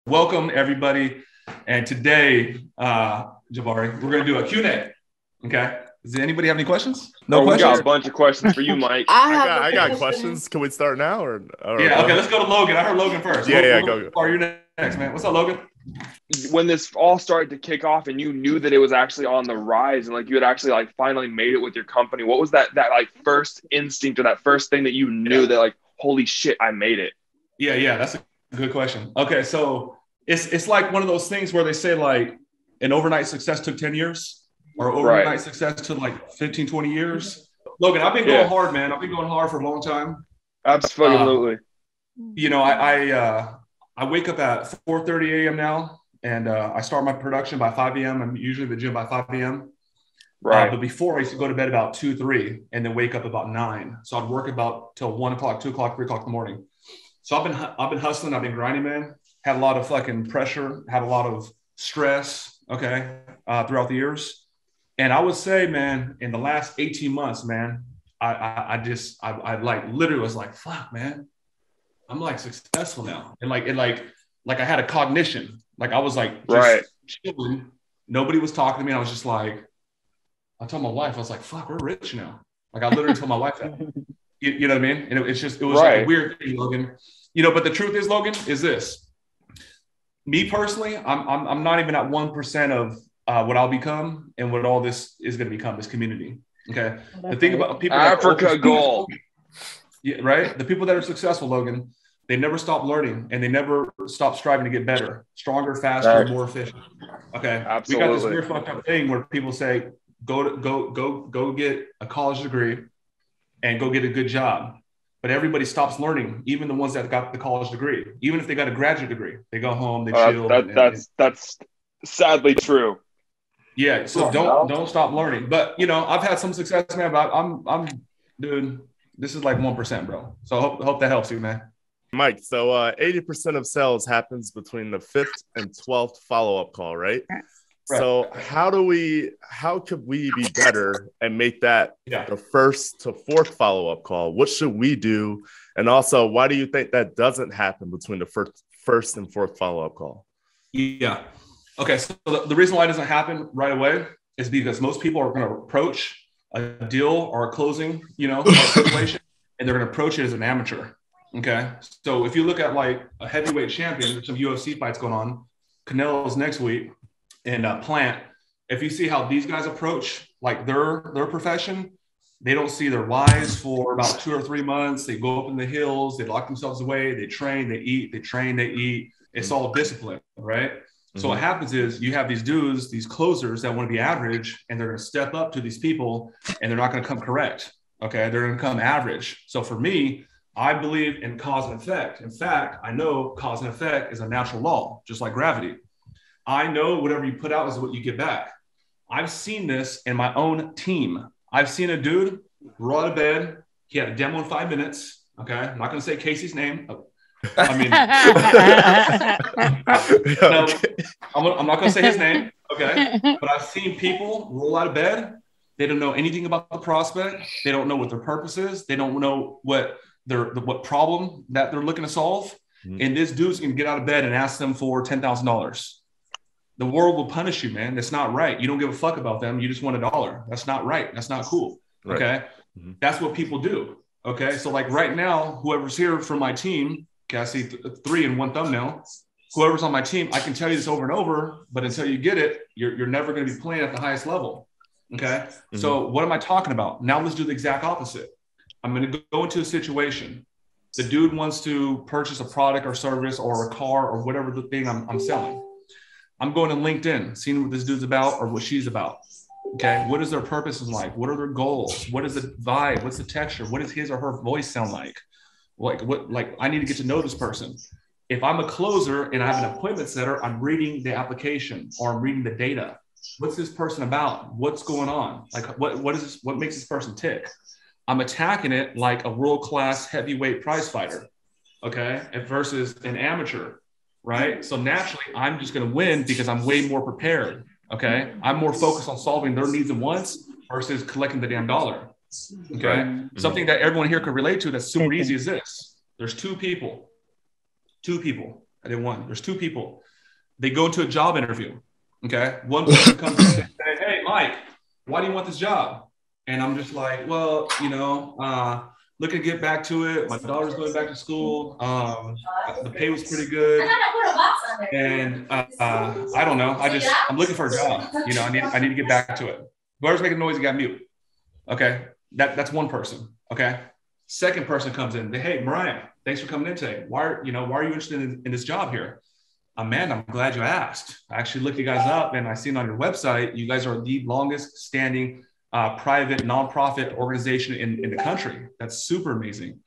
welcome everybody. And today, Jabari, we're going to do a Q&A. Okay. Does anybody have any questions? No questions? We got a bunch of questions for you, Mike. I got questions. Can we start now? Or yeah, okay, let's go to Logan. I heard Logan first. Go. Are you next, man? What's up, Logan? When this all started to kick off and you knew that it was actually on the rise and like you had actually like finally made it with your company, what was that like first instinct or that first thing that you knew that like, holy shit, I made it? Yeah, that's a good question. Okay, so it's like one of those things where they say like an overnight success took 10 years or overnight success took like 15, 20 years. Logan, I've been going hard, man. I've been going hard for a long time. Absolutely. You know, I wake up at 4:30 a.m. now, and I start my production by 5 a.m. I'm usually at the gym by 5 a.m. Right. But before I used to go to bed about 2, 3, and then wake up about 9. So I'd work about till 1 o'clock, 2 o'clock, 3 o'clock in the morning. So I've been hustling. I've been grinding, man. Had a lot of fucking pressure. Had a lot of stress. Okay, throughout the years. And I would say, man, in the last 18 months, man, I like literally was like, fuck, man, I'm like successful now. And like I had a cognition. Like I was like, just chilling. Nobody was talking to me. I was just like, I told my wife, I was like, fuck, we're rich now. Like I literally told my wife that. You know what I mean? And it was like a weird thing, Logan. You know, but the truth is, Logan, is this. Me personally, I'm not even at 1% of what I'll become and what all this is going to become, this community. Okay. The thing about people, Africa goal. Yeah, right. The people that are successful, Logan, they never stop learning and they never stop striving to get better, stronger, faster, more efficient. Okay. Absolutely. We got this weird fucked up thing where people say, go get a college degree and go get a good job. But everybody stops learning, even the ones that got the college degree. Even if they got a graduate degree, they go home, they chill. That's sadly true. Yeah, so don't stop learning. But you know, I've had some success, man. But I'm dude. This is like 1%, bro. So I hope that helps you, man. Mike, so 80% of sales happens between the 5th and 12th follow-up call, right? Right. So how could we be better and make that the 1st to 4th follow-up call? What should we do? And also, why do you think that doesn't happen between the first and 4th follow-up call? Yeah. Okay. So the reason why it doesn't happen right away is because most people are going to approach a deal or a closing, situation, and they're going to approach it as an amateur. Okay. So if you look at like a heavyweight champion, there's some UFC fights going on. Canelo's next week. And Plant, if you see how these guys approach like their profession, they don't see their wives for about 2 or 3 months. They go up in the hills, they lock themselves away, they train, they eat, they train, they eat. It's all discipline, right? Mm-hmm. So what happens is you have these dudes, these closers that want to be average, and they're going to step up to these people, and they're not going to come correct. Okay, they're going to come average. So for me, I believe in cause and effect. In fact, I know cause and effect is a natural law, just like gravity. I know whatever you put out is what you get back. I've seen this in my own team. I've seen a dude roll out of bed. He had a demo in 5 minutes. Okay. I'm not going to say Casey's name. I mean, no, I'm not going to say his name. Okay. But I've seen people roll out of bed. They don't know anything about the prospect. They don't know what their purpose is. They don't know what problem that they're looking to solve. Mm-hmm. And this dude's going to get out of bed and ask them for $10,000. The world will punish you, man. That's not right. You don't give a fuck about them. You just want $1. That's not right. That's not cool. Okay. Right. Mm-hmm. That's what people do. Okay. So like right now, whoever's here from my team, okay, I see 3 in one thumbnail. Whoever's on my team, I can tell you this over and over, but until you get it, you're never going to be playing at the highest level. Okay. Mm-hmm. So what am I talking about? Now let's do the exact opposite. I'm going to go into a situation. The dude wants to purchase a product or service or a car or whatever the thing I'm selling. I'm going to LinkedIn, seeing what this dude's about or what she's about. Okay. What is their purpose in life? What are their goals? What is the vibe? What's the texture? What does his or her voice sound like? Like I need to get to know this person. If I'm a closer and I have an appointment setter, I'm reading the application or I'm reading the data. What's this person about? What's going on? Like what is this? What makes this person tick? I'm attacking it like a world-class heavyweight prize fighter. Okay. Versus an amateur. Right. So naturally, I'm just going to win because I'm way more prepared. Okay. I'm more focused on solving their needs and wants versus collecting the damn dollar. Okay. Mm-hmm. Something that everyone here could relate to that's super easy is this. There's two people. at day one. There's two people. They go to a job interview. Okay. One person comes in and says, hey, Mike, why do you want this job? And I'm just like, well, looking to get back to it. My daughter's going back to school. The pay was pretty good. And I don't know. I'm looking for a job. I need to get back to it. Whoever's making noise, you got mute. Okay. That's one person. Okay. Second person comes in. Hey, Mariah, thanks for coming in today. Why are you interested in this job here? Amanda, I'm glad you asked. I actually looked you guys up and I seen on your website, you guys are the longest standing private nonprofit organization in the country. That's super amazing.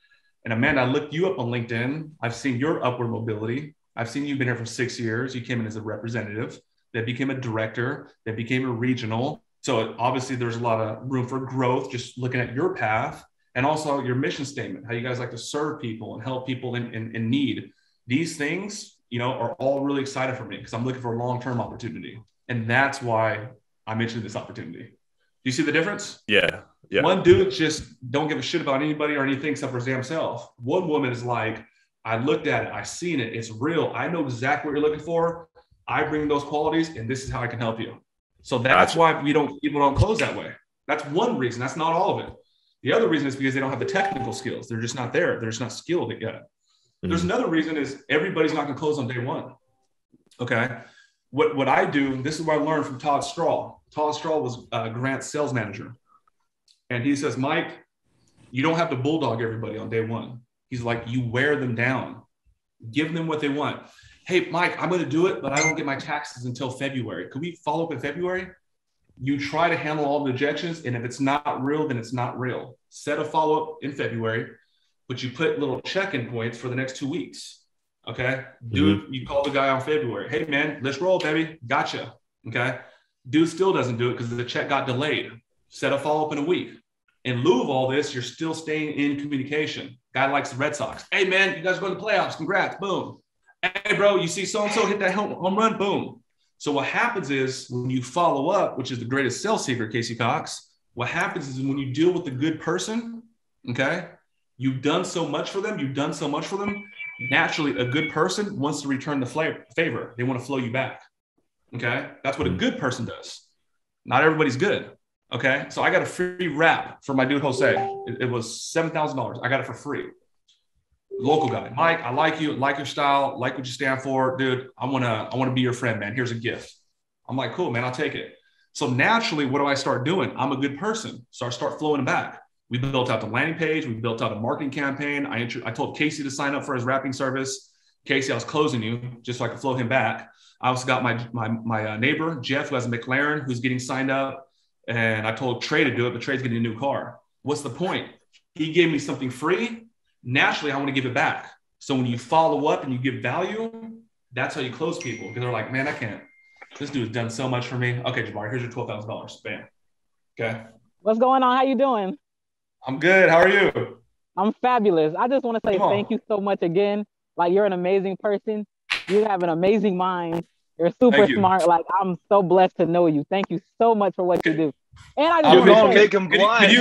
And Amanda, I looked you up on LinkedIn. I've seen your upward mobility. I've seen you've been here for 6 years. You came in as a representative, then became a director, then became a regional. So obviously there's a lot of room for growth, just looking at your path and also your mission statement, how you guys like to serve people and help people in need. These things, are all really excited for me because I'm looking for a long-term opportunity. And that's why I mentioned this opportunity. Do you see the difference? Yeah. One dude just don't give a shit about anybody or anything except for his damn self. One woman is like, I looked at it, I seen it, it's real. I know exactly what you're looking for. I bring those qualities and this is how I can help you. So that's why people don't close that way. That's one reason. That's not all of it. The other reason is because they don't have the technical skills. They're just not there. They're just not skilled yet. There's another reason is everybody's not going to close on day one. Okay. What I do, this is what I learned from Todd Straw. Todd Straw was Grant's sales manager. And he says, Mike, you don't have to bulldog everybody on day one. He's like, you wear them down. Give them what they want. Hey, Mike, I'm going to do it, but I don't get my taxes until February. Could we follow up in February? You try to handle all the objections. And if it's not real, then it's not real. Set a follow-up in February, but you put little check-in points for the next 2 weeks. Okay. Dude, you call the guy on February. Hey man, let's roll, baby. Gotcha. Okay. Dude still doesn't do it because the check got delayed. Set a follow-up in a week. In lieu of all this, you're still staying in communication. Guy likes the Red Sox. Hey man, you guys are going to the playoffs. Congrats. Boom. Hey bro, you see so-and-so hit that home run. Boom. So what happens is when you follow up, which is the greatest sales secret, Casey Cox, what happens is when you deal with a good person, okay, you've done so much for them. Naturally, a good person wants to return the favor. They want to flow you back. Okay. That's what a good person does. Not everybody's good. Okay. So I got a free wrap for my dude, Jose. It was $7,000. I got it for free. Local guy. Mike, I like you, like your style, like what you stand for. Dude, I want to be your friend, man. Here's a gift. I'm like, cool, man. I'll take it. So naturally, what do I start doing? I'm a good person. So I start flowing back. We built out the landing page. We built out a marketing campaign. I told Casey to sign up for his wrapping service. Casey, I was closing you just so I could flow him back. I also got my neighbor, Jeff, who has a McLaren, who's getting signed up. And I told Trey to do it, but Trey's getting a new car. What's the point? He gave me something free. Naturally, I want to give it back. So when you follow up and you give value, that's how you close people. Because they're like, man, I can't. This dude's done so much for me. Okay, Jabari, here's your $12,000. Bam. Okay. What's going on? How you doing? I'm good. How are you? I'm fabulous. I just want to say thank you so much again. Like, you're an amazing person. You have an amazing mind. You're super smart. Like, I'm so blessed to know you. Thank you so much for what you do. And I just want to make him blind.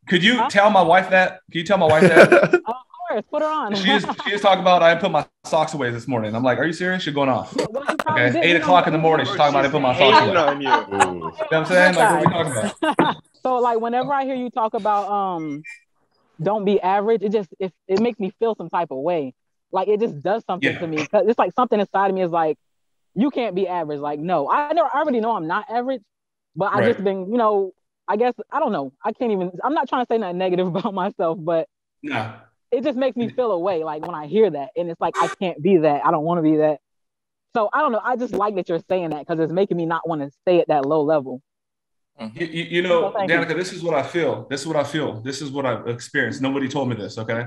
Could you tell my wife that? Can you tell my wife that? Of course. Put her on. She is talking about I put my socks away this morning. I'm like, are you serious? You're going off. Okay. 8 o'clock in the morning. She's talking about I put my socks away. On you. You know what I'm saying? Like, what are we talking about? So, like, whenever I hear you talk about don't be average, it makes me feel some type of way. Like, it just does something to me. It's like something inside of me is like, you can't be average. Like, no, I already know I'm not average, but I just been, I guess, I don't know. I'm not trying to say nothing negative about myself, but it just makes me feel a way. Like, when I hear that, and it's like, I can't be that. I don't want to be that. So I don't know. I just like that you're saying that because it's making me not want to stay at that low level. Danica, this is what I feel. This is what I've experienced. Nobody told me this, okay?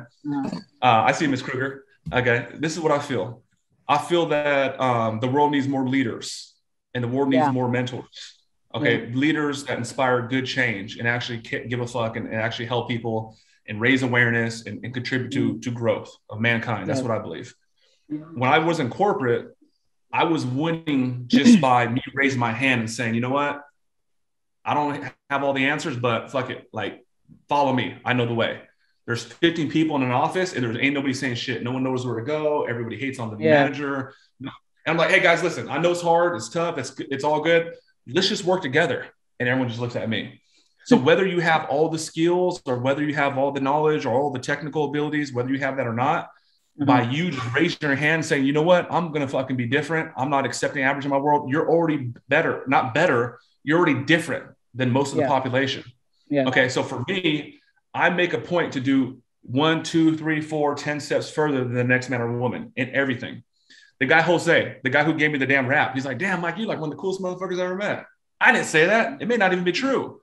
I see Ms. Kruger. Okay, this is what I feel. I feel that the world needs more leaders and the world needs more mentors. Okay, leaders that inspire good change and actually give a fuck and actually help people and raise awareness and contribute to growth of mankind. That's what I believe. When I was in corporate, I was winning just by me raising my hand and saying, you know what? I don't have all the answers, but fuck it. Like, follow me. I know the way. there's 15 people in an office and there ain't nobody saying shit. No one knows where to go. Everybody hates on the manager. And I'm like, hey guys, listen, I know it's hard. It's tough. It's all good. Let's just work together. And everyone just looks at me. So whether you have all the skills or whether you have all the knowledge or all the technical abilities, whether you have that or not, by you just raising your hand saying, you know what, I'm going to fucking be different. I'm not accepting average in my world. You're already better, not better. You're already different than most of the population. Okay. So for me, I make a point to do 1, 2, 3, 4, 10 steps further than the next man or woman in everything. The guy, Jose, the guy who gave me the damn rap, he's like, damn, Mike, you're like one of the coolest motherfuckers I ever met. I didn't say that. It may not even be true.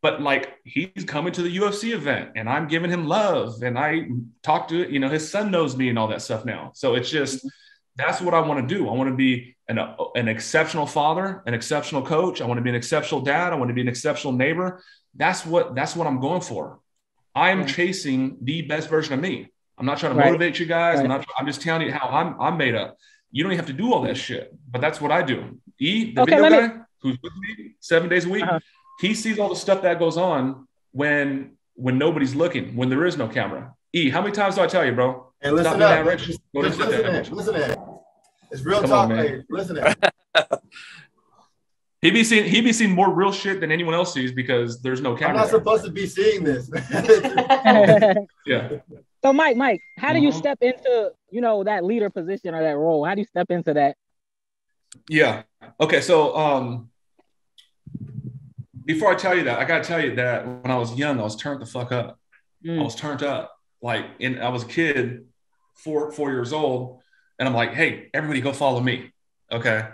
But like, he's coming to the UFC event and I'm giving him love. And I talk to, his son knows me and all that stuff now. So it's just, that's what I want to do. I want to be an exceptional father, an exceptional coach. I want to be an exceptional dad. I want to be an exceptional neighbor. That's what I'm going for. I'm chasing the best version of me. I'm not trying to motivate you guys. I'm just telling you how I'm made up. You don't even have to do all that shit, but that's what I do. The video guy who's with me 7 days a week, he sees all the stuff that goes on when nobody's looking, when there is no camera. How many times do I tell you, bro? Hey, listen up. Listen at it. It's real talk. Hey, listen at it. He be seeing more real shit than anyone else sees because there's no camera. I'm not supposed to be seeing this. Yeah. So Mike, how do you step into, that leader position or that role? How do you step into that? Yeah. Okay. So before I tell you that, I gotta tell you that when I was young, I was turned the fuck up. I was turned up. I was a kid, 4 years old, and I'm like, hey, everybody go follow me. Okay.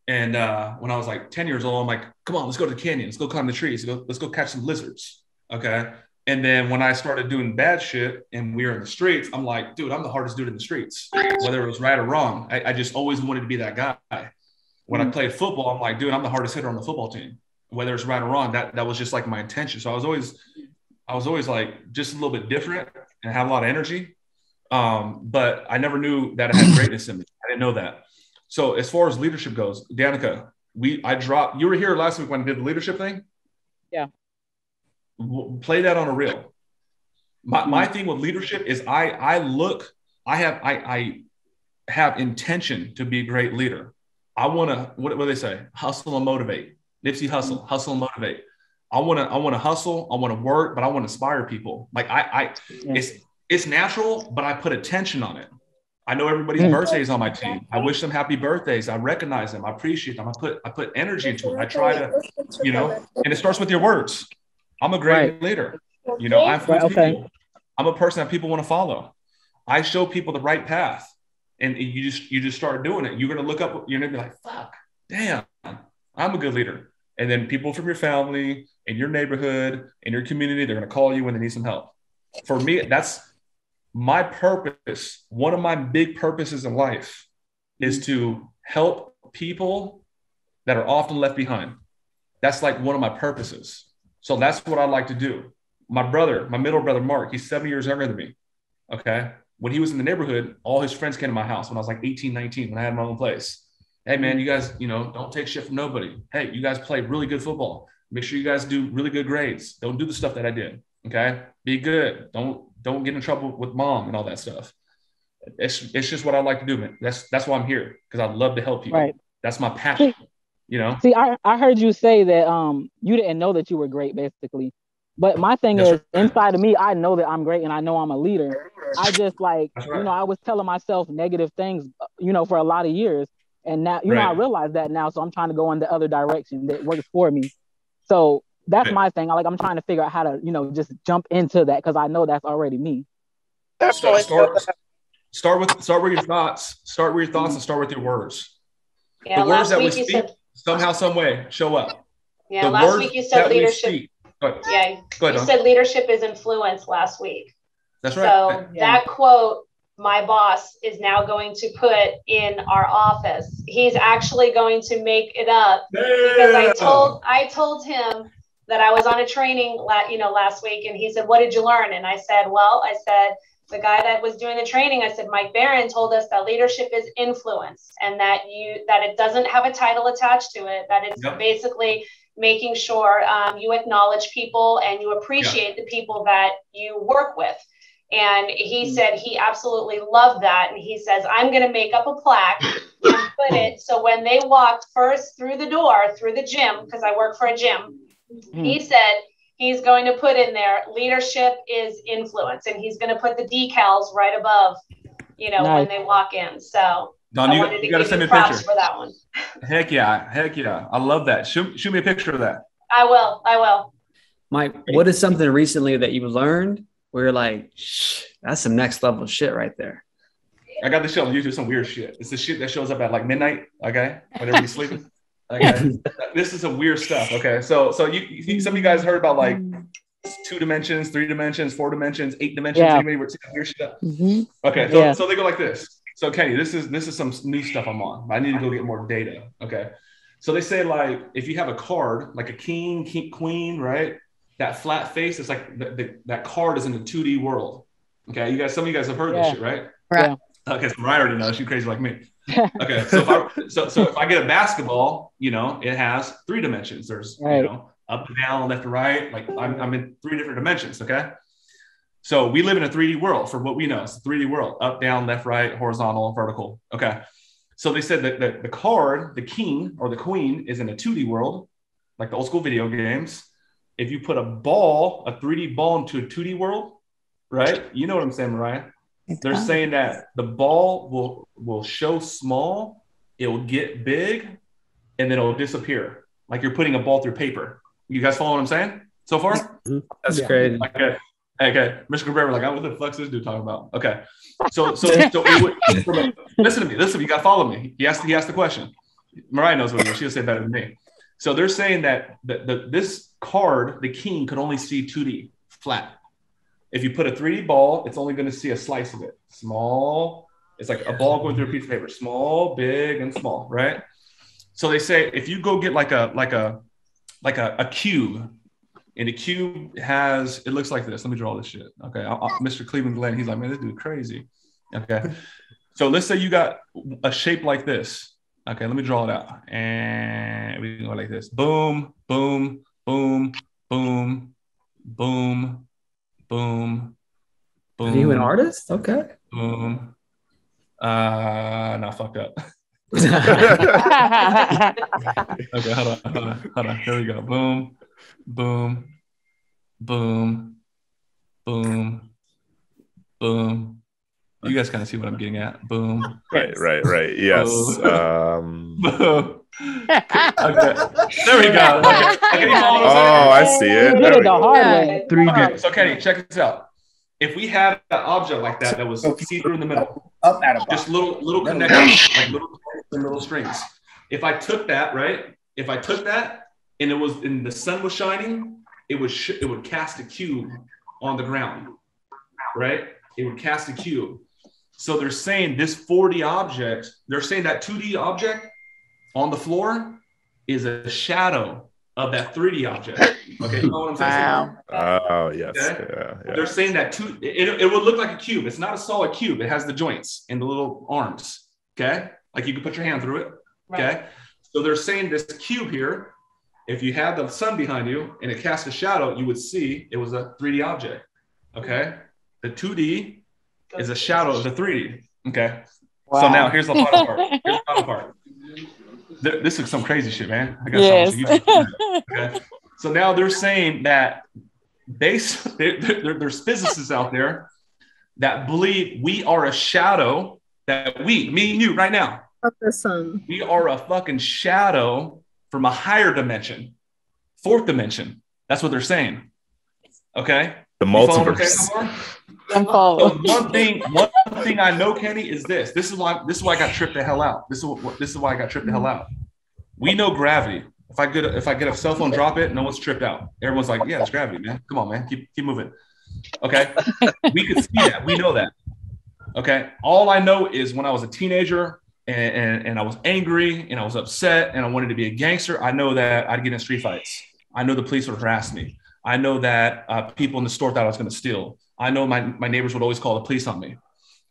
And when I was like 10 years old, I'm like, come on, let's go to the canyon. Let's go climb the trees. Let's go catch some lizards. Okay. And then when I started doing bad shit and we were in the streets, I'm like, dude, I'm the hardest dude in the streets, whether it was right or wrong. I just always wanted to be that guy. When I played football, I'm like, dude, I'm the hardest hitter on the football team, whether it's right or wrong. That was just like my intention. So I was always like just a little bit different and have a lot of energy. But I never knew that I had greatness in me. I didn't know that. So as far as leadership goes, Danica, you were here last week when I did the leadership thing. Yeah. Play that on a reel. My thing with leadership is I have intention to be a great leader. I want to, what do they say? Hustle and motivate. Nipsey Hussle, hustle and motivate. I want to hustle. I want to work, but I want to inspire people. Like it's natural, but I put attention on it. I know everybody's birthdays on my team. I wish them happy birthdays. I recognize them. I appreciate them. I put energy into it. I try to, and it starts with your words. I'm a great leader. I'm a person that people want to follow. I show people the right path, and you just start doing it. You're going to look up, you're going to be like, fuck, damn, I'm a good leader. And then people from your family, in your neighborhood, in your community, they're going to call you when they need some help. For me, that's my purpose. One of my big purposes in life is to help people that are often left behind. That's like one of my purposes. So that's what I like to do. My middle brother, Mark, he's 7 years younger than me. Okay. When he was in the neighborhood, all his friends came to my house when I was like 18, 19, when I had my own place. Hey man, you guys, don't take shit from nobody. Hey, you guys play really good football. Make sure you guys do really good grades. Don't do the stuff that I did. Okay. Be good. Don't get in trouble with mom and all that stuff. It's just what I like to do, man. That's why I'm here, because I love to help people. Right. That's my passion. See, I heard you say that you didn't know that you were great, basically. But my thing is, inside of me, I know that I'm great and I know I'm a leader. I just I was telling myself negative things, for a lot of years. And now, I realize that now. So I'm trying to go in the other direction that works for me. So that's my thing. I'm trying to figure out how to, just jump into that, because I know that's already me. Start with your thoughts. Start with your thoughts and start with your words. Yeah, the words that we speak somehow, some way show up. Yeah, last week you said leadership. Yeah, you said leadership is influence last week. That's right. So that quote, my boss is now going to put in our office. He's actually going to make it up, because I told him that I was on a training, last week, and he said, "What did you learn?" And I said, the guy that was doing the training, I said, Mike Barron told us that leadership is influence, and that it doesn't have a title attached to it, that it's basically making sure you acknowledge people and you appreciate the people that you work with. And he said he absolutely loved that. And he says, I'm going to make up a plaque and put it so when they walked first through the door, through the gym, because I work for a gym, he said he's going to put in there, leadership is influence. And he's going to put the decals right above, you know, when they walk in. So Don, you got to send me a picture for that one. Heck yeah. I love that. Shoot me a picture of that. I will. Mike, what is something recently that you learned where you're like, that's some next level shit right there? I got this show on YouTube, some weird shit. It's the shit that shows up at like midnight, okay? Whenever you're sleeping. Okay. This is some weird stuff, okay? So you some of you guys heard about like 2 dimensions, 3 dimensions, 4 dimensions, 8 dimensions. Anybody were seeing weird shit? Okay, so they go like this. So Kenny, this is some new stuff I'm on. I need to go get more data. Okay. So they say like if you have a card, like a king, queen, right? That flat face is like that card is in the 2D world. Okay, some of you guys have heard this shit, right? Yeah. Okay, so Mariah already knows. She's crazy like me. Okay, so if I get a basketball, you know, it has 3 dimensions. There's you know, up and down, left to right. Like I'm in 3 different dimensions. Okay. So we live in a 3D world for what we know. It's a 3D world, up, down, left, right, horizontal, vertical. Okay. So they said that the card, the king or the queen is in a 2D world, like the old school video games. If you put a 3D ball into a 2D world, right? You know what I'm saying, Mariah? They're saying that the ball will show small, it will get big, and then it'll disappear. Like you're putting a ball through paper. You guys follow what I'm saying so far? That's crazy. Okay, Mr. Cabrera, like, what the fuck's this dude talking about? Okay, so it would, listen to me, you gotta follow me. He asked the question. Mariah knows what it is. She'll say better than me. So they're saying that this card, the king, could only see 2D flat. If you put a 3D ball, it's only going to see a slice of it. Small. It's like a ball going through a piece of paper. Small, big, and small, right? So they say if you go get like a cube. And the cube it looks like this. Let me draw this shit. Okay. Mr. Cleveland Glenn, he's like, man, this dude crazy. Okay. So let's say you got a shape like this. Okay. Let me draw it out. And we can go like this. Boom, boom, boom, boom, boom, boom, boom. Are you an artist? Okay. Boom. No, fucked up. Okay. Hold on. Here we go. Boom. Boom, boom, boom, boom. You guys kind of see what I'm getting at. Boom. Right. Yes. Boom. Boom. Okay. There we go. Okay. Oh, I see it. There the hard way. Okay, so Kenny, check this out. If we had an object like that was see-through in the middle, just little connections, like little strings. If I took that, and it was and the sun was shining, it would cast a cube on the ground, right? It would cast a cube. So they're saying this 4D object, they're saying that 2D object on the floor is a shadow of that 3D object. Okay, you know what I'm saying? Wow. Oh, yes. Okay? Yeah. They're saying that it would look like a cube. It's not a solid cube. It has the joints and the little arms. Okay, like you can put your hand through it. Okay, right. So they're saying this cube here. If you had the sun behind you and it cast a shadow, you would see it was a 3D object. Okay. The 2D is a shadow of the 3D. Okay. Wow. So now here's the final part. This is some crazy shit, man. I got something. Okay. So now they're saying that there's physicists out there that believe we are a shadow, that me and you right now, of the sun. We are a fucking shadow from a higher dimension, 4th dimension. That's what they're saying. Okay. The multiverse. So one thing I know, Kenny, is this. This is why I got tripped the hell out. This is why I got tripped the hell out. We know gravity. If I get a cell phone, drop it, no one's tripped out. Everyone's like, yeah, it's gravity, man. Come on, man. Keep moving. Okay. We could see that. We know that. Okay. All I know is when I was a teenager, and I was angry and I was upset and I wanted to be a gangster, I know that I'd get in street fights. I know the police would harass me. I know that people in the store thought I was going to steal. I know my neighbors would always call the police on me.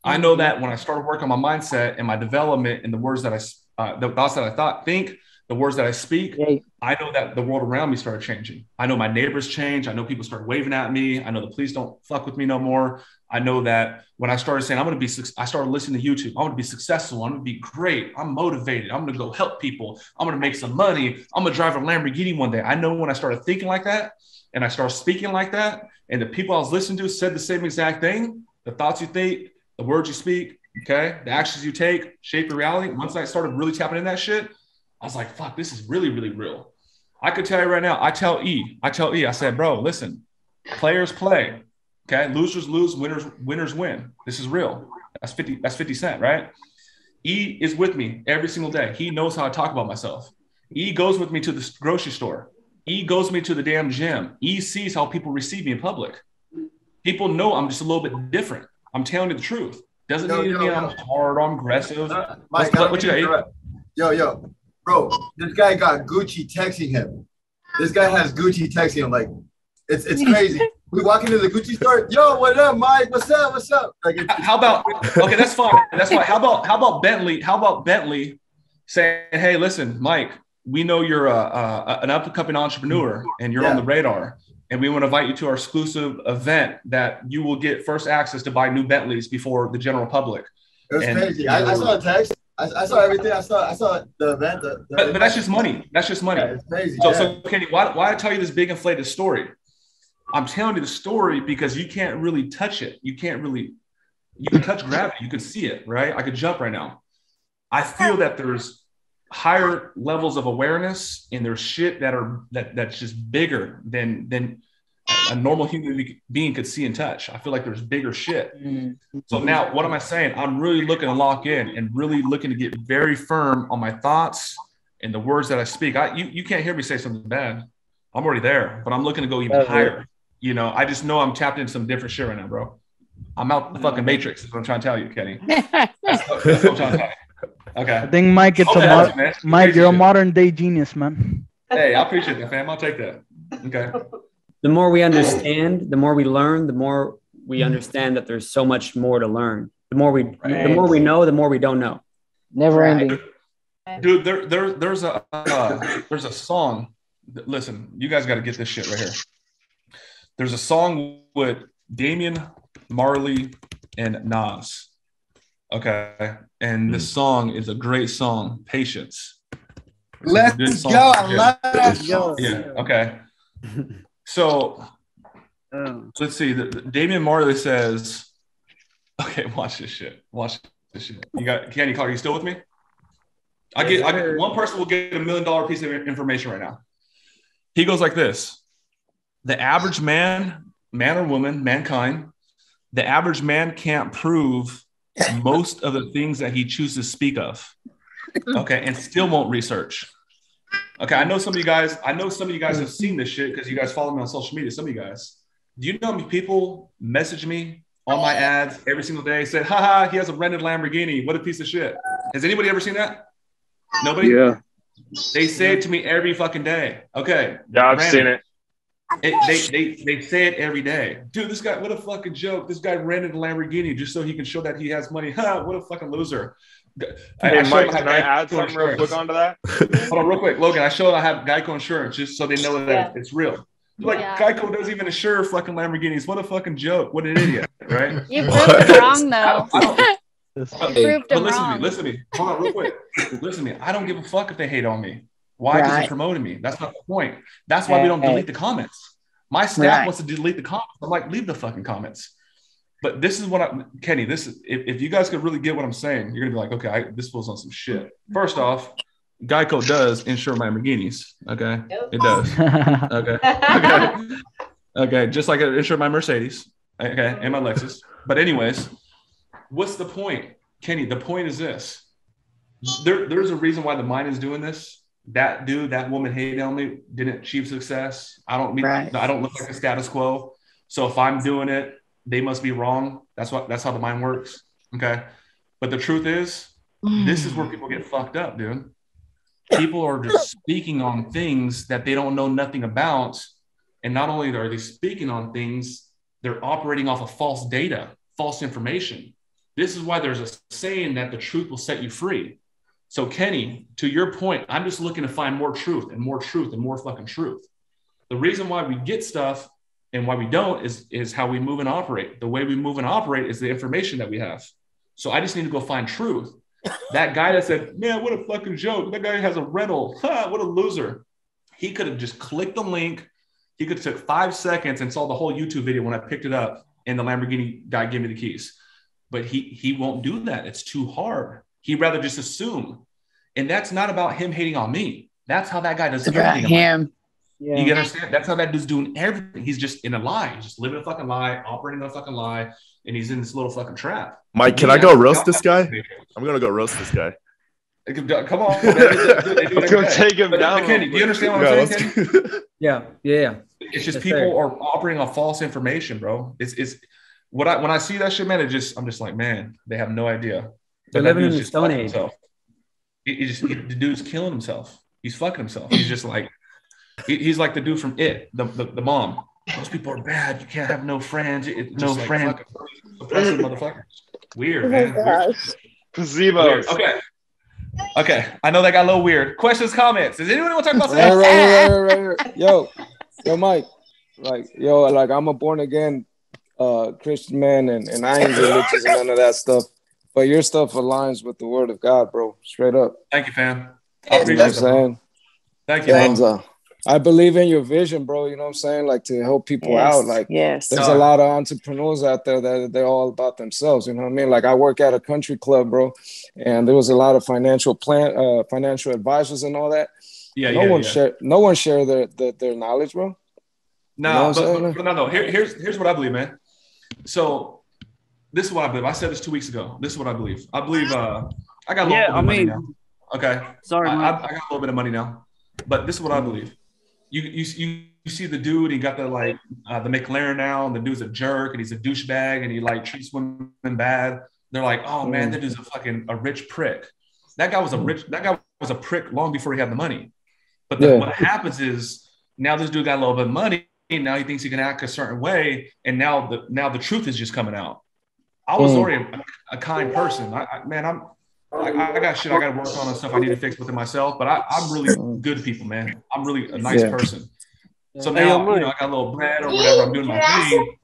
I know that when I started working on my mindset and my development and the words that the thoughts that I think, the words that I speak, I know that the world around me started changing. I know my neighbors changed. I know people started waving at me. I know the police don't fuck with me no more. I know that when I started saying, I started listening to YouTube. I'm going to be successful. I'm going to be great. I'm motivated. I'm going to go help people. I'm going to make some money. I'm going to drive a Lamborghini one day. I know when I started thinking like that and I started speaking like that, and the people I was listening to said the same exact thing, the thoughts you think, the words you speak, okay, the actions you take shape your reality. Once I started really tapping in that shit, I was like, fuck, this is really, really real. I could tell you right now, I tell E, I said, bro, listen, players play. Okay. Losers lose, winners win. This is real. That's 50 Cent, right? E is with me every single day. He knows how I talk about myself. E goes with me to the grocery store. E goes with me to the damn gym. E sees how people receive me in public. People know I'm just a little bit different. I'm telling you the truth. Doesn't mean I'm hard, I'm aggressive. Mike, what you got? Yo. Bro, this guy got Gucci texting him. This guy has Gucci texting him. Like, it's crazy. We walk into the Gucci store. Yo, what up, Mike? What's up? Like, how about? Okay, that's fine. That's fine. How about Bentley? How about Bentley saying, "Hey, listen, Mike, we know you're an up-and-coming entrepreneur and you're on the radar, and we want to invite you to our exclusive event that you will get first access to buy new Bentleys before the general public." It was crazy. I saw a text. I saw everything. I saw the event. But that's just money. That's just money. Yeah, it's crazy. So Kenny, why I tell you this big inflated story? I'm telling you the story because you can't really touch it. You can touch gravity. You can see it, right? I could jump right now. I feel that there's higher levels of awareness and there's shit that's just bigger than a normal human being could see and touch. I feel like there's bigger shit. So now what am I saying? I'm really looking to lock in and really looking to get very firm on my thoughts and the words that I speak. You can't hear me say something bad. I'm already there, but I'm looking to go even higher. You know, I just know I'm tapped into some different shit right now, bro. I'm out the fucking matrix is what I'm trying to tell you, Kenny. That's what I'm trying to tell you. Okay. I think Mike, Mike, you're a modern day genius, man. Hey, I appreciate that, fam. I'll take that. Okay. The more we understand, the more we learn, the more we understand that there's so much more to learn. The more we know, the more we don't know. Never ending. Dude, there's a song. Listen, you guys got to get this shit right here. There's a song with Damian Marley and Nas. Okay. And this song is a great song, Patience. Let's go. I love that song. Yeah. Okay. So let's see. Damian Marley says, okay, watch this shit. You got Kenny Carter, you still with me? I get one person will get $1 million piece of information right now. He goes like this. The average man or woman, mankind, the average man can't prove most of the things that he chooses to speak of. Okay, and still won't research. Okay, I know some of you guys have seen this shit because you guys follow me on social media. Some of you guys. Do you know how many people message me on my ads every single day, said, haha, he has a rented Lamborghini. What a piece of shit. Has anybody ever seen that? Nobody? Yeah. They say it to me every fucking day. Okay. Yeah, I've seen it. They say it every day. Dude, this guy, what a fucking joke. This guy rented a Lamborghini just so he can show that he has money. What a fucking loser. Hey, Mike, can I add something real quick onto that? Hold on real quick. Logan, I showed I have Geico insurance just so they know that it's real. Like, Geico doesn't even insure fucking Lamborghinis. What a fucking joke. What an idiot, right? You proved it wrong, though. Listen to me. Hold on real quick. Listen to me. I don't give a fuck if they hate on me. Why? Because they're promoting me. That's not the point. That's why we don't delete the comments. My staff wants to delete the comments. I'm like, leave the fucking comments. But this is what Kenny, this is, if you guys could really get what I'm saying, you're going to be like, okay, this feels on some shit. First off, Geico does insure Lamborghinis. Okay. It does. Okay. Okay. Just like I insure my Mercedes. Okay. And my Lexus. But anyways, what's the point? Kenny, the point is this. There's a reason why the mind is doing this. That dude, that woman hated on me, didn't achieve success. I don't look like a status quo. So if I'm doing it, they must be wrong. That's how the mind works. Okay. But the truth is, this is where people get fucked up, dude. People are just speaking on things that they don't know nothing about. And not only are they speaking on things, they're operating off of false data, false information. This is why there's a saying that the truth will set you free. So Kenny, to your point, I'm just looking to find more truth and more truth and more fucking truth. The reason why we get stuff and why we don't is how we move and operate. The way we move and operate is the information that we have. So I just need to go find truth. That guy that said, man, what a fucking joke. That guy has a rental. What a loser. He could have just clicked the link. He could have took 5 seconds and saw the whole YouTube video when I picked it up and the Lamborghini guy gave me the keys. But he won't do that. It's too hard. He'd rather just assume. And that's not about him hating on me. That's how that guy does everything. Him. Yeah. You understand? That's how that dude's doing everything. He's just in a lie. He's just living a fucking lie, operating a fucking lie, and he's in this little fucking trap. Mike, can I go roast this guy? I'm gonna go roast this guy. Come on, let's go take him down. Kenny, do you understand what I'm saying, Kenny? Yeah. It's just people are operating on false information, bro. It's when I see that shit, man. I'm just like, man, they have no idea. They're living in the Stone Age. The dude's killing himself. He's fucking himself. He's just like, he's like the dude from It, the mom. Those people are bad. You can't have no friends. No friends. Oppressive motherfuckers. Weird, man. Placebos. Okay. I know that got a little weird. Questions, comments. Does anyone want to talk about that? Right. Yo, Mike. Like I'm a born again Christian man, and I ain't religious and none of that stuff. But your stuff aligns with the word of God, bro. Straight up. Thank you, fam. I appreciate what I'm saying. Thank you. And, I believe in your vision, bro. You know what I'm saying? Like to help people out. Like there's a lot of entrepreneurs out there that they're all about themselves. You know what I mean? Like I work at a country club, bro, and there was a lot of financial advisors and all that. No one share their knowledge, bro. No. Here's what I believe, man. So this is what I believe. I said this 2 weeks ago. This is what I believe. I believe I got a little bit of money now. Okay. Sorry, I got a little bit of money now. But this is what I believe. You see the dude, he got the McLaren now, and the dude's a jerk and he's a douchebag and he like treats women bad. They're like, oh man, that dude's a rich prick. That guy was a prick long before he had the money. But then what happens is now this dude got a little bit of money. Now he thinks he can act a certain way, and now the truth is just coming out. I was already a kind person. I got shit I got to work on and stuff I need to fix within myself, but I'm really good to people, man. I'm really a nice person. So now, I got a little bread or whatever. I'm doing my thing.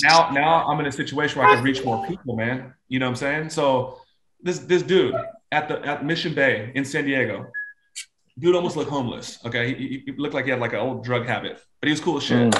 Now I'm in a situation where I can reach more people, man. You know what I'm saying? So this dude at Mission Bay in San Diego, dude almost looked homeless. Okay, he looked like he had like an old drug habit, but he was cool as shit.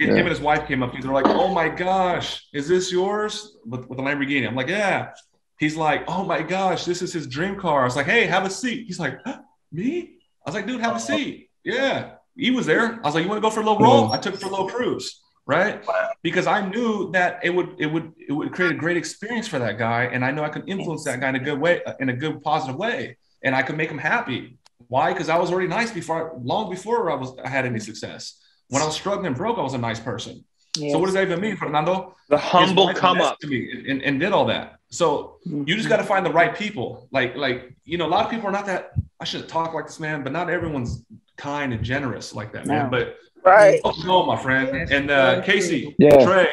Him and his wife came up. They're like, "Oh my gosh, is this yours?" With a Lamborghini. I'm like, "Yeah." He's like, "Oh my gosh, this is his dream car." I was like, "Hey, have a seat." He's like, huh, "Me?" I was like, "Dude, have a seat." Yeah, he was there. I was like, "You want to go for a little roll?" I took it for a little cruise, right? Because I knew that it would create a great experience for that guy, and I know I could influence that guy in a good way, in a good positive way, and I could make him happy. Why? Because I was already nice long before I had any success. When I was struggling and broke, I was a nice person. Yes. So what does that even mean, Fernando? The humble come up to me and did all that. So you just got to find the right people. Like a lot of people are not that. I shouldn't talk like this, man. But not everyone's kind and generous like that, man. But no, my friend, and Casey, Trey,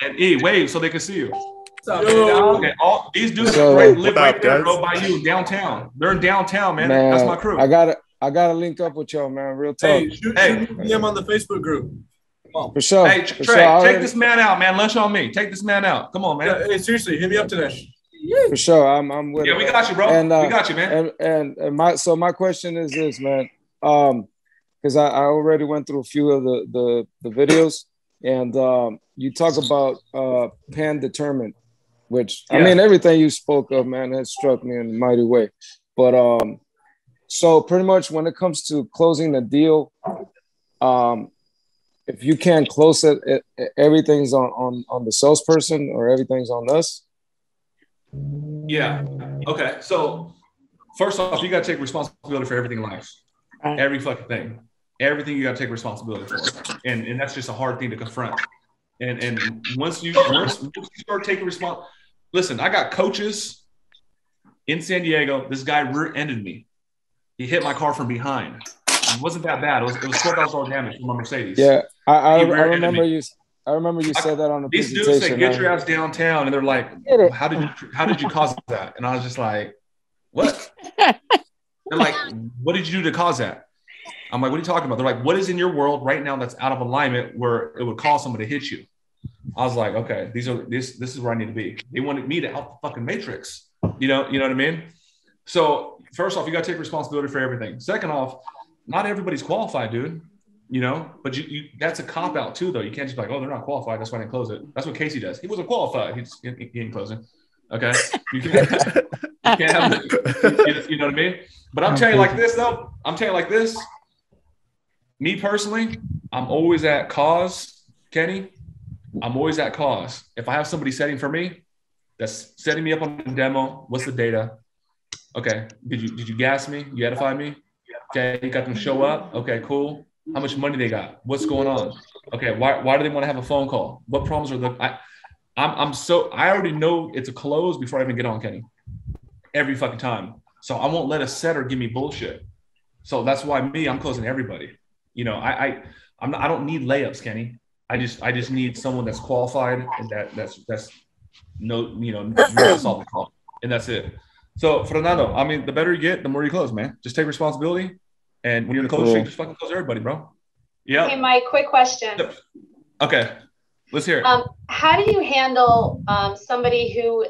and E, wave so they can see you. Okay, all these dudes live right there, bro, by you downtown. They're in downtown, man. That's my crew. I gotta link up with y'all, man. Real talk. Hey, shoot me DM on the Facebook group. For sure. Hey, Trey, take this man out, man. Lunch on me. Take this man out. Come on, man. Yeah, hey, seriously, hit me up today. For sure. I'm with we got you, bro. And, we got you, man. And my question is this, man. Because I already went through a few of the videos, and you talk about pan determined, which I mean everything you spoke of, man, has struck me in a mighty way. But so pretty much when it comes to closing a deal, if you can't close it, everything's on the salesperson or everything's on us. Yeah. Okay. So first off, you got to take responsibility for everything in life. Right. Every fucking thing. Everything you got to take responsibility for. And that's just a hard thing to confront. And once you start taking responsibility, listen, I got coaches in San Diego. This guy rear-ended me. He hit my car from behind. It wasn't that bad. It was $12,000 damage from my Mercedes. Yeah, I remember you. I remember you said that on the these dudes say, "Get your ass downtown," and they're like, "How did you cause that?" And I was just like, what? They're like, what did you do to cause that? I'm like, what are you talking about? They're like, what is in your world right now that's out of alignment where it would cause someone to hit you? I was like, okay, this is where I need to be. They wanted me to help the fucking matrix. You know what I mean? So first off, you got to take responsibility for everything. Second off, not everybody's qualified, dude. You know, but you that's a cop out too, though. You can't just be like, oh, they're not qualified, that's why I didn't close it. That's what Casey does. He wasn't qualified. He didn't close it. Okay, you can't have it. You know what I mean? But I'm telling you like this, though. I'm telling you like this. Me personally, I'm always at cause, Kenny. I'm always at cause. If I have somebody setting for me, that's setting me up on a demo. What's the data? Okay, did you gas me? You edify me? Okay, you got them show up. Okay, cool. How much money they got? What's going on? Okay, why do they want to have a phone call? What problems are the? I already know it's a close before I even get on, Kenny. Every fucking time. So I won't let a setter give me bullshit. So that's why I'm closing everybody. You know, I don't need layups, Kenny. I just need someone that's qualified and that's no, you know, to solve the problem, and that's it. So Fernando, I mean, the better you get, the more you close, man. Just take responsibility, and when you're in the close streak, just fucking close everybody, bro. Yeah. Okay, Mike, quick question. Okay, let's hear it. How do you handle somebody who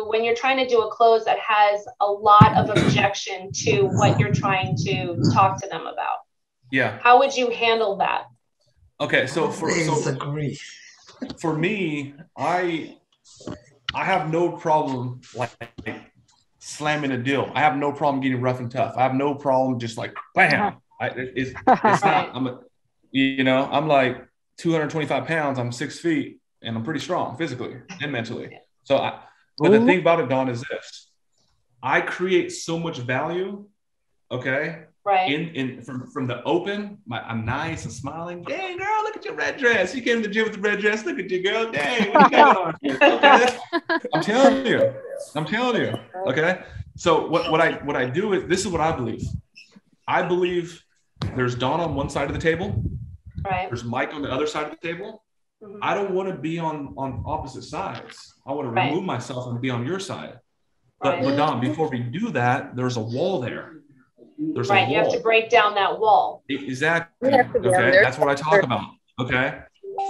when you're trying to do a close that has a lot of objection to what you're trying to talk to them about? Yeah. How would you handle that? Okay, so for me, I have no problem like slamming a deal. I have no problem getting rough and tough. I have no problem just like bam. It's not. I'm like 225 pounds. I'm 6 feet, and I'm pretty strong physically and mentally. But the thing about it, Dawn, is this: I create so much value. Okay. Right. From the open, I'm nice and smiling. Dang, girl, look at your red dress. You came to the gym with the red dress. Look at you, girl. Dang, what you got on? Okay. I'm telling you. Okay. So what I do is this is what I believe. I believe there's Dawn on one side of the table. Right. There's Mike on the other side of the table. Mm-hmm. I don't want to be on opposite sides. I want to remove myself and be on your side. But Dawn, before we do that, there's a wall there. There's a wall. You have to break down that wall. Exactly. Okay, that's what I talk about. Okay,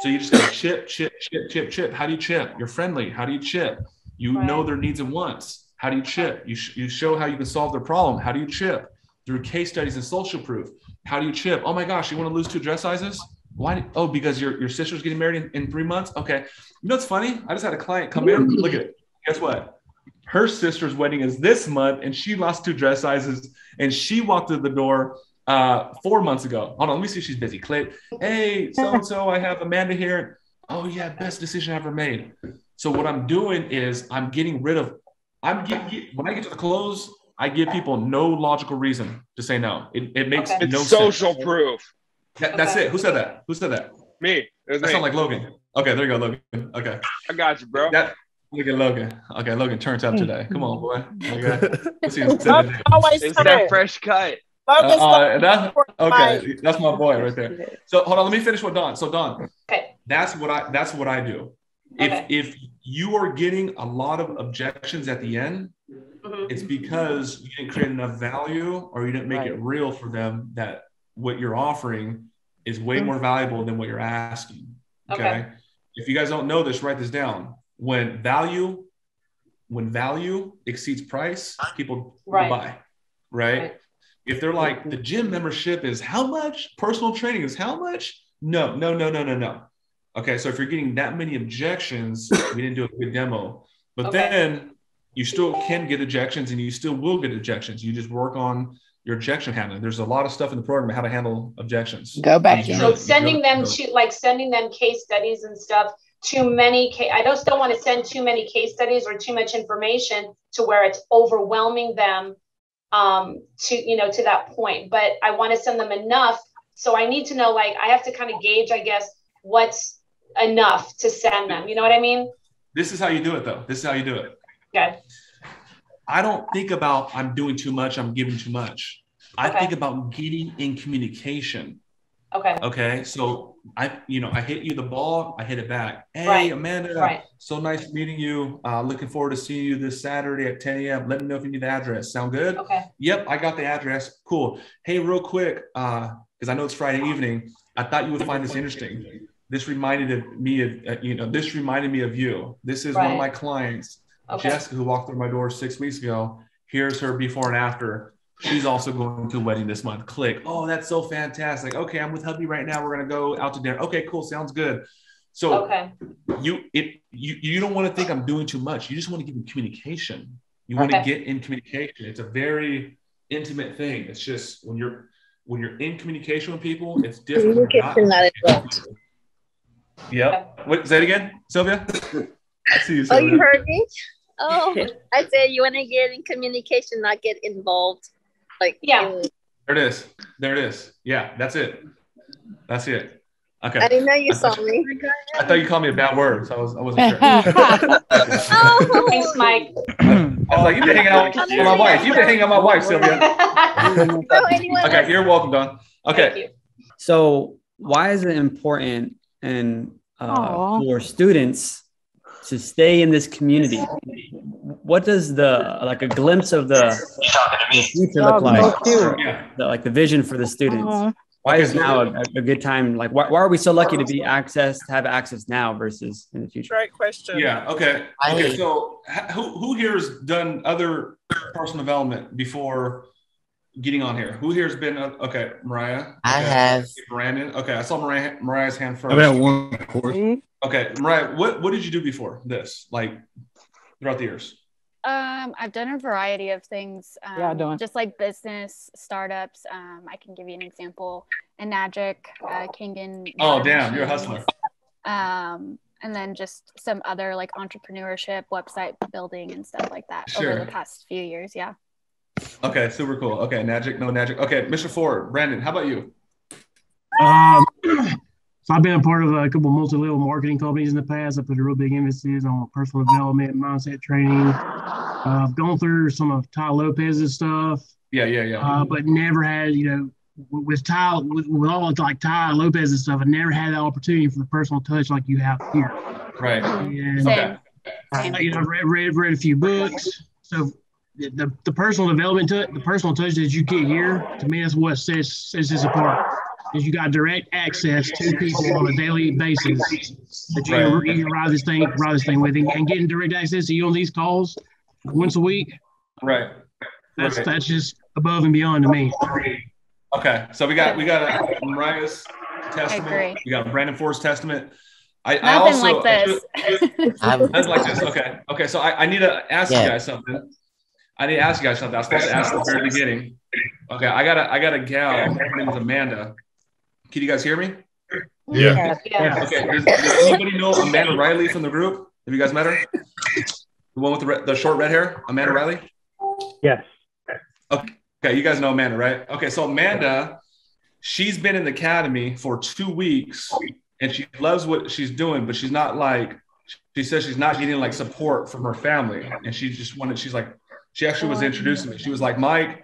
so you just gotta chip. How do you chip? You're friendly. How do you chip? You know their needs and wants. How do you chip? You show how you can solve their problem. How do you chip? Through case studies and social proof. How do you chip? Oh my gosh, you want to lose 2 dress sizes? Why? Oh, because your sister's getting married in 3 months. Okay, you know what's funny? I just had a client come in. Look at it. Guess what? Her sister's wedding is this month, and she lost 2 dress sizes, and she walked through the door 4 months ago. Hold on, let me see if she's busy. Clay, hey, so-and-so, I have Amanda here. Oh, yeah, best decision I ever made. So what I'm doing is I'm getting rid of, when I get to the close, I give people no logical reason to say no. It makes no sense. It's social proof. That's it. Who said that? Me. That sounds like Logan. Okay, there you go, Logan. Okay. I got you, bro. Look at Logan. Okay, Logan turns up today. Come on, boy. Okay. It's that fresh cut. That's my boy right there. So hold on, let me finish with Dawn. So Dawn, that's what I do. If you are getting a lot of objections at the end, it's because you didn't create enough value or you didn't make it real for them that what you're offering is way more valuable than what you're asking. Okay. If you guys don't know this, write this down. When value exceeds price, people will buy, right? If they're like, the gym membership is how much? Personal training is how much? No. Okay, so if you're getting that many objections, we didn't do a good demo. But then you still can get objections and you still will get objections. You just work on your objection handling. There's a lot of stuff in the program on how to handle objections. Go back. So sending them case studies and stuff. I just don't want to send too many case studies or too much information to where it's overwhelming them to that point. But I want to send them enough. So I need to know, like, I have to kind of gauge, I guess, what's enough to send them. You know what I mean? This is how you do it, though. This is how you do it. Okay. I don't think about I'm doing too much, I'm giving too much. I think about getting in communication. Okay. Okay. So I hit you the ball, I hit it back. Hey, Right. Amanda, Right. so nice meeting you. Looking forward to seeing you this Saturday at 10 a.m. Let me know if you need the address. Sound good? Okay. Yep, I got the address. Cool. Hey, real quick, because I know it's Friday evening, I thought you would find this interesting. This reminded me of you. This is one of my clients, Jessica, who walked through my door 6 weeks ago. Here's her before and after. She's also going to a wedding this month. Click. Oh, that's so fantastic. Okay, I'm with hubby right now. We're gonna go out to dinner. Okay, cool. Sounds good. So you don't want to think I'm doing too much. You just want to give them communication. You want to get in communication. It's a very intimate thing. It's just when you're in communication with people, it's different. Yep. What, say it again, Sylvia? I see you, Sylvia. Oh, you heard me? Oh, I said you want to get in communication, not get involved. Like, yeah. There it is. Yeah, that's it. Okay. I didn't know you saw me. I thought you called me a bad word, so I wasn't sure. Oh, thanks, Mike. I was like, you've been hanging out with my wife. You've been hanging out with my wife, Sylvia. Okay, you're welcome, Don. Okay. So why is it important for students to stay in this community? What does a glimpse of the future look like? The vision for the students. Why is now a good time? Like, why are we so lucky to have access now versus in the future? Great question. Yeah. Okay. So who here has done other personal development before getting on here? Who here has been? Okay, Mariah. Okay. I have. Brandon. Okay, I saw Mariah's hand first. I've had one course. Okay, Mariah, what did you do before this? Like throughout the years? I've done a variety of things. Just like business startups. I can give you an example. Enagic, Kangen. Oh, damn, you're a hustler. And then just some other like entrepreneurship, website building and stuff like that over the past few years. Yeah. Okay, super cool. Okay, Enagic, no Enagic. Okay, Mr. Ford, Brandon, how about you? So I've been a part of a couple of multi-level marketing companies in the past. I put a real big emphasis on personal development, mindset training. I've gone through some of Ty Lopez's stuff. Yeah. But never had, with all like Ty Lopez's stuff, I never had the opportunity for the personal touch like you have here. Right. And, I've read a few books. So the personal development, the personal touch that you get here, to me, that's what sets this apart. Is you got direct access to people on a daily basis that you can ride this thing with, and getting direct access to you on these calls once a week. Right. That's just above and beyond to me. Okay, so we got Mariah's testament. We got Brandon Ford's testament. Nothing like this. Nothing like this. Okay. So I need to ask you guys something. I was supposed to ask at the very beginning. Okay, I got a gal. Her name is Amanda. Can you guys hear me? Yeah. Okay. Does anybody know Amanda Riley from the group? Have you guys met her? The one with the short red hair, Amanda Riley? Yes. Okay, you guys know Amanda, right? Okay, so Amanda, she's been in the academy for 2 weeks and she loves what she's doing, but she's not like, she says she's not getting like support from her family. And she actually was introducing me. She was like, Mike,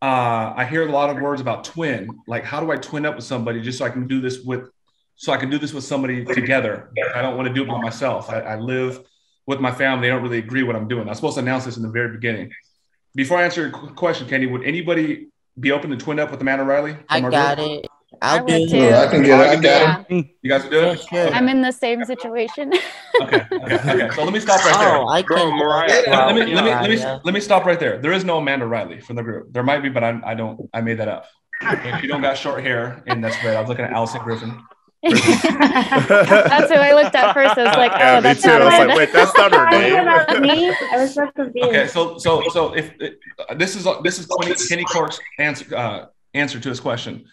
I hear a lot of words about twin. Like, how do I twin up with somebody just so I can do this with somebody together? I don't want to do it by myself. I live with my family. They don't really agree what I'm doing. I was supposed to announce this in the very beginning. Before I answer your question, Kenny, would anybody be open to twin up with Amanda Riley? I got it. I'll do it. I can get it. You guys will do it? Sure. I'm in the same situation. Okay. So let me stop right there. I can. Let me stop right there. There is no Amanda Riley from the group. There might be, but I made that up. If you don't got short hair, and that's great. I was looking at Allison Griffin. That's who I looked at first. I was like, oh, that's not I was like, wait, that's not her name. Me? I was so confused. Okay, so if this is Kenny Cork's answer to his question.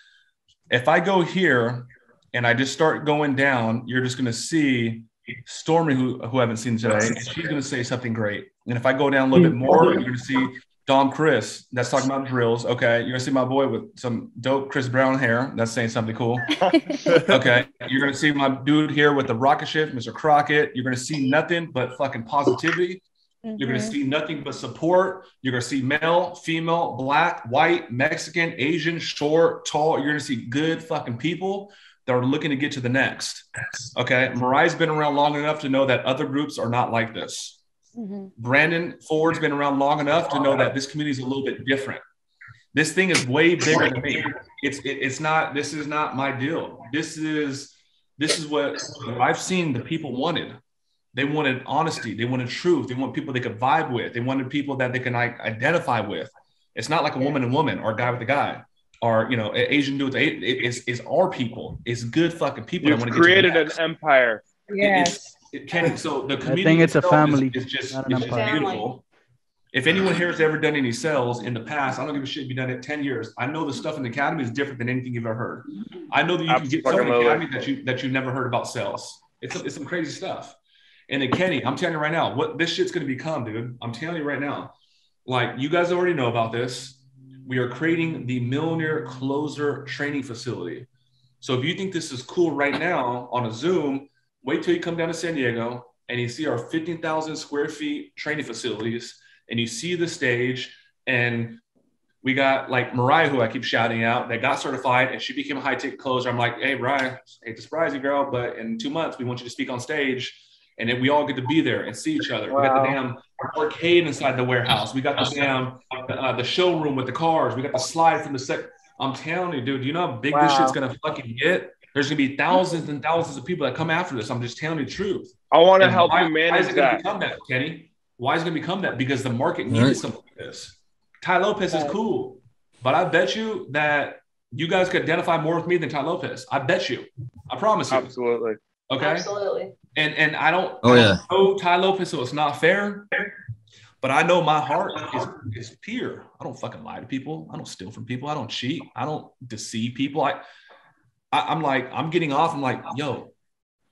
If I go here and I just start going down, you're just going to see Stormy, who I haven't seen today, and she's going to say something great. And if I go down a little bit more, you're going to see Dom Chris, that's talking about drills. Okay, you're going to see my boy with some dope Chris Brown hair. That's saying something cool. Okay, you're going to see my dude here with the rocket ship, Mr. Crockett. You're going to see nothing but fucking positivity. You're going to see nothing but support. You're going to see male, female, black, white, Mexican, Asian, short, tall. You're going to see good fucking people that are looking to get to the next. Okay. Mariah's been around long enough to know that other groups are not like this. Brandon Ford's been around long enough to know that this community is a little bit different. This thing is way bigger than me. It's not, this is not my deal. This is what I've seen the people wanted. They wanted honesty. They wanted truth. They want people they could vibe with. They wanted people that they can identify with. It's not like a woman and woman or a guy with a guy or, you know, an Asian dude. It's our people. It's good fucking people. You've created an empire. Yes. So the community, I think it's a family. It's just beautiful. If anyone here has ever done any sales in the past, I don't give a shit if you've done it 10 years. I know the stuff in the academy is different than anything you've ever heard. I know that you can get stuff in the academy that you've never heard about sales. It's some crazy stuff. And then Kenny, I'm telling you right now, what this shit's going to become, dude. I'm telling you right now, like you guys already know about this. We are creating the Millionaire Closer training facility. So if you think this is cool right now on a Zoom, wait till you come down to San Diego and you see our 15,000 square feet training facilities and you see the stage and we got like Mariah, who I keep shouting out, that got certified and she became a high ticket closer. I'm like, hey, Mariah, hate to surprise you, girl, but in 2 months, we want you to speak on stage. And then we all get to be there and see each other. Wow. We got the damn arcade inside the warehouse. We got the damn the showroom with the cars. We got the slide from the set. I'm telling you, dude, you know how big this shit's gonna fucking get? There's gonna be thousands and thousands of people that come after this. I'm just telling you the truth. I want to help you manage why is it gonna become that, Kenny? Why is it gonna become that? Because the market needed something like this. Ty Lopez is cool, but I bet you that you guys could identify more with me than Ty Lopez. I bet you. I promise you. Absolutely. Okay. Absolutely. And I don't know Ty Lopez, so it's not fair. But I know my heart is pure. I don't fucking lie to people. I don't steal from people. I don't cheat. I don't deceive people. I'm like, I'm getting off. I'm like, yo,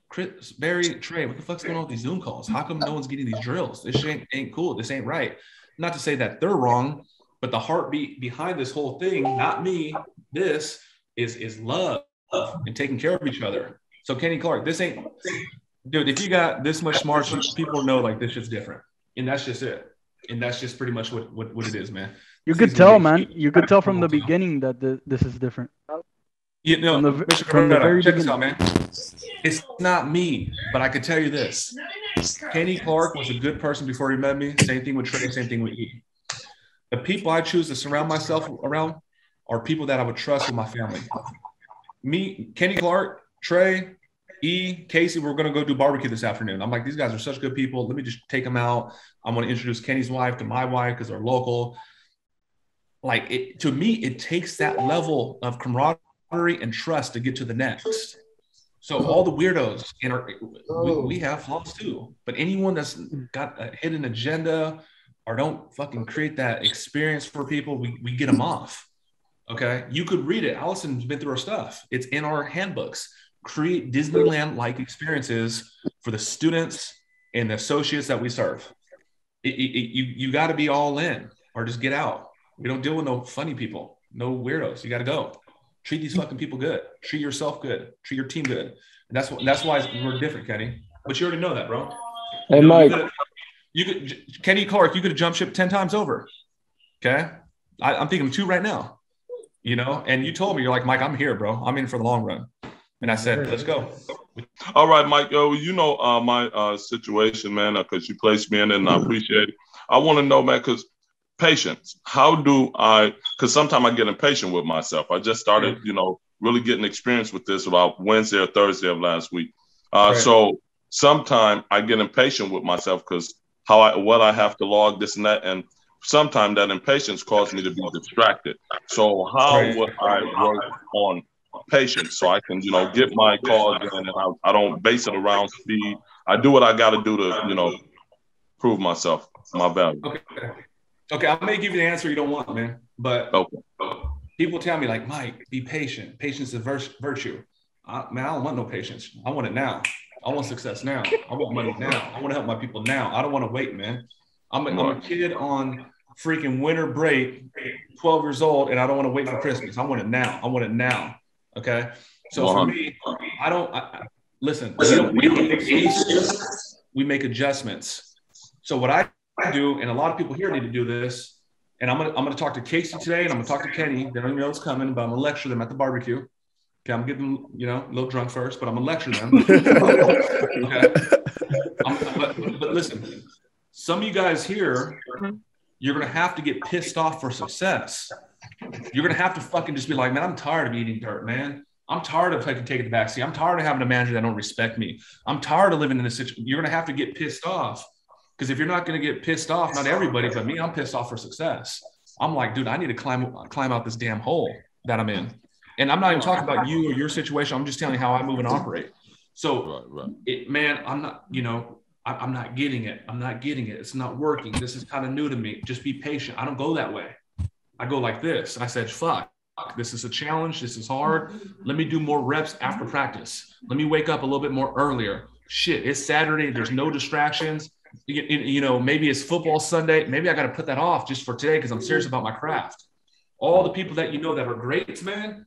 Chris, Barry, Trey, what the fuck's going on with these Zoom calls? How come no one's getting these drills? This shit ain't cool. This ain't right. Not to say that they're wrong, but the heartbeat behind this whole thing, not me, this is love and taking care of each other. So Kenny Clark, this ain't, dude, if you got this much smart, people know like this shit's different. And that's just it. And that's just pretty much what it is, man. You could tell, man. You could tell from the beginning that this is different. You know, from the very beginning. Check this out, man. It's not me, but I can tell you this. Kenny Clark was a good person before he met me. Same thing with Trey, same thing with E. The people I choose to surround myself around are people that I would trust with my family. Me, Kenny Clark, Trey, E, Casey, we're going to go do barbecue this afternoon. I'm like, these guys are such good people. Let me just take them out. I'm going to introduce Kenny's wife to my wife because they're local. Like, to me, it takes that level of camaraderie and trust to get to the next. So all the weirdos, we have flaws too. But anyone that's got a hidden agenda or don't fucking create that experience for people, we get them off. Okay? You could read it. Allison's been through our stuff. It's in our handbooks. Create Disneyland-like experiences for the students and the associates that we serve. You got to be all in or just get out. We don't deal with no funny people, no weirdos. You got to go. Treat these fucking people good. Treat yourself good. Treat your team good. And that's why we're different, Kenny. But you already know that, bro. Hey, Mike. You could, Kenny Clark, you could have jumped ship 10 times over. Okay? I'm thinking 2 right now. You know? And you told me, you're like, Mike, I'm here, bro. I'm in for the long run. And I said, let's go. All right, Mike. You know my situation, man, because you placed me in it, and I appreciate it. I want to know, man, because patience. How do I, because sometimes I get impatient with myself. I just started, really getting experience with this about Wednesday or Thursday of last week. So sometimes I get impatient with myself because what I have to log, this and that. And sometimes that impatience causes me to be distracted. So how would I work on patience so I can, get my calls in and I don't base it around speed. I do what I got to do to, prove myself, my value. Okay, I may give you the answer you don't want, man. But people tell me, like, Mike, be patient. Patience is virtue. Man, I don't want no patience. I want it now. I want success now. I want money now. I want to help my people now. I don't want to wait, man. I'm a kid on freaking winter break, 12 years old, and I don't want to wait for Christmas. I want it now. I want it now. Okay? So for me, listen, we don't make excuses. We make adjustments. So what I I do, and a lot of people here need to do this. And I'm gonna talk to Casey today, and I'm gonna talk to Kenny. They don't even know it's coming, but I'm gonna lecture them at the barbecue. Okay, I'm getting them, you know, a little drunk first, but I'm gonna lecture them. Okay. But listen, some of you guys here, you're gonna have to get pissed off for success. You're gonna have to fucking just be like, man, I'm tired of eating dirt, man. I'm tired of taking the backseat. I'm tired of having a manager that don't respect me. I'm tired of living in this situation. You're gonna have to get pissed off. Because if you're not going to get pissed off, not everybody, but me, I'm pissed off for success. I'm like, dude, I need to climb out this damn hole that I'm in. And I'm not even talking about you or your situation. I'm just telling you how I move and operate. So, man, I'm not, you know, I'm not getting it. I'm not getting it. It's not working. This is kind of new to me. Just be patient. I don't go that way. I go like this. I said, fuck, this is a challenge. This is hard. Let me do more reps after practice. Let me wake up a little bit more earlier. Shit, it's Saturday. There's no distractions. You know, maybe it's football Sunday. Maybe I got to put that off just for today because I'm serious about my craft. All the people that you know that are greats, man,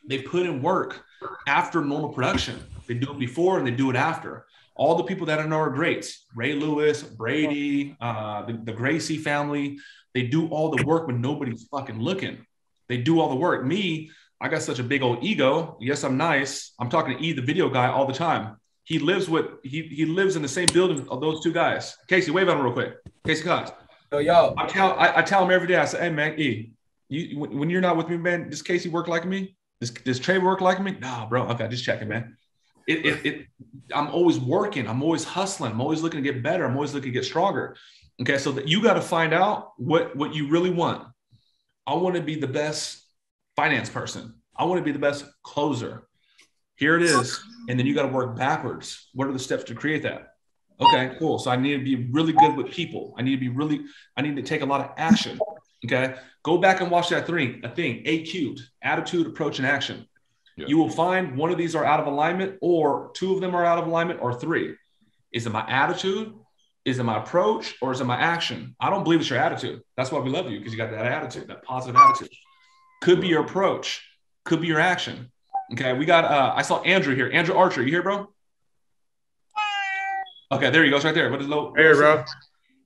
they put in work after normal production. They do it before and they do it after. All the people that I know are greats. Ray Lewis, Brady, the Gracie family. They do all the work when nobody's fucking looking. They do all the work. Me, I got such a big old ego. Yes, I'm nice. I'm talking to E, the video guy, all the time. He lives in the same building of those two guys. Casey, wave at him real quick. Casey Cox. Yo. I tell him every day. I say, hey man, E, when you're not with me, man, does Casey work like me? Does Trey work like me? Nah, bro. Okay, just checking, man. I'm always working. I'm always hustling. I'm always looking to get better. I'm always looking to get stronger. Okay, so that you got to find out what you really want. I want to be the best finance person. I want to be the best closer. Here it is. And then you got to work backwards. What are the steps to create that? Okay, cool. So I need to be really good with people. I need to take a lot of action. Okay. Go back and watch that thing, A cubed, attitude, approach, and action. Yeah. You will find one of these are out of alignment, or two of them are out of alignment, or three. Is it my attitude? Is it my approach? Or is it my action? I don't believe it's your attitude. That's why we love you, because you got that attitude, that positive attitude. Could be your approach. Could be your action. Okay, we got, I saw Andrew here. Andrew Archer, you here, bro? Okay, there he goes right there. What is low? Here, bro.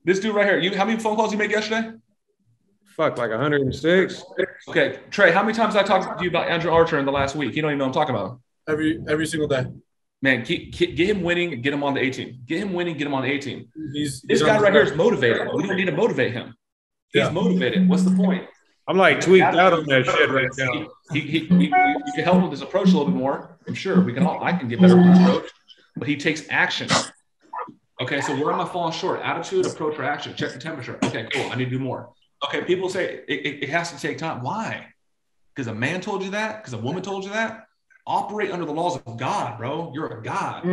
This dude right here. How many phone calls you made yesterday? Fuck, like 106. Okay, Trey, how many times I talked to you about Andrew Archer in the last week? You don't even know what I'm talking about. Every single day. Man, get him winning and get him on the 18. Get him winning, get him on the 18. This guy right here is motivated. We don't need to motivate him. He's motivated. What's the point? I'm like tweaked out on that shit right now. You can help him with his approach a little bit more. I'm sure I can get better with his approach, but he takes action. Okay, so where am I falling short? Attitude, approach, or action? Check the temperature. Okay, cool. I need to do more. Okay, people say it has to take time. Why? Because a man told you that? Because a woman told you that? Operate under the laws of God, bro. You're a God.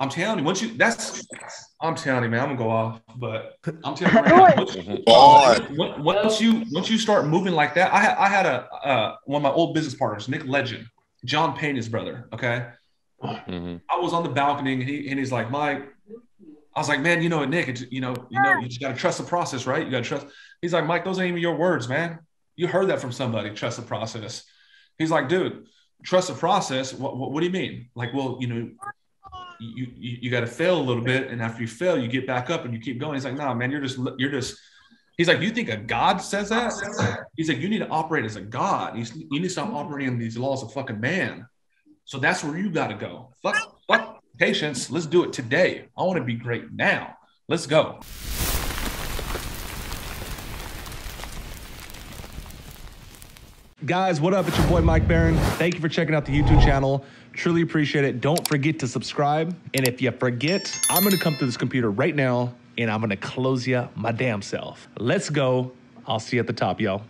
I'm telling you, I'm telling you, man, I'm gonna go off, but I'm telling you right now, once you start moving like that, I had one of my old business partners, Nick Legend, John Payne, his brother. Okay, I was on the balcony and he's like, Mike. I was like, man, you know what, Nick, you just gotta trust the process, right? You gotta trust. He's like, Mike, those ain't even your words, man. You heard that from somebody. Trust the process. He's like, dude, trust the process. What do you mean? Like, well, you got to fail a little bit, and after you fail, you get back up and you keep going. He's like, nah, man, you're just. He's like, you think a God says that? He's like, you need to operate as a God. You need to stop operating in these laws of fucking man. So that's where you got to go. Fuck patience. Let's do it today. I want to be great now. Let's go. Guys, what up? It's your boy, Mike Barron. Thank you for checking out the YouTube channel. Truly appreciate it. Don't forget to subscribe. And if you forget, I'm going to come through this computer right now and I'm going to close you my damn self. Let's go. I'll see you at the top, y'all.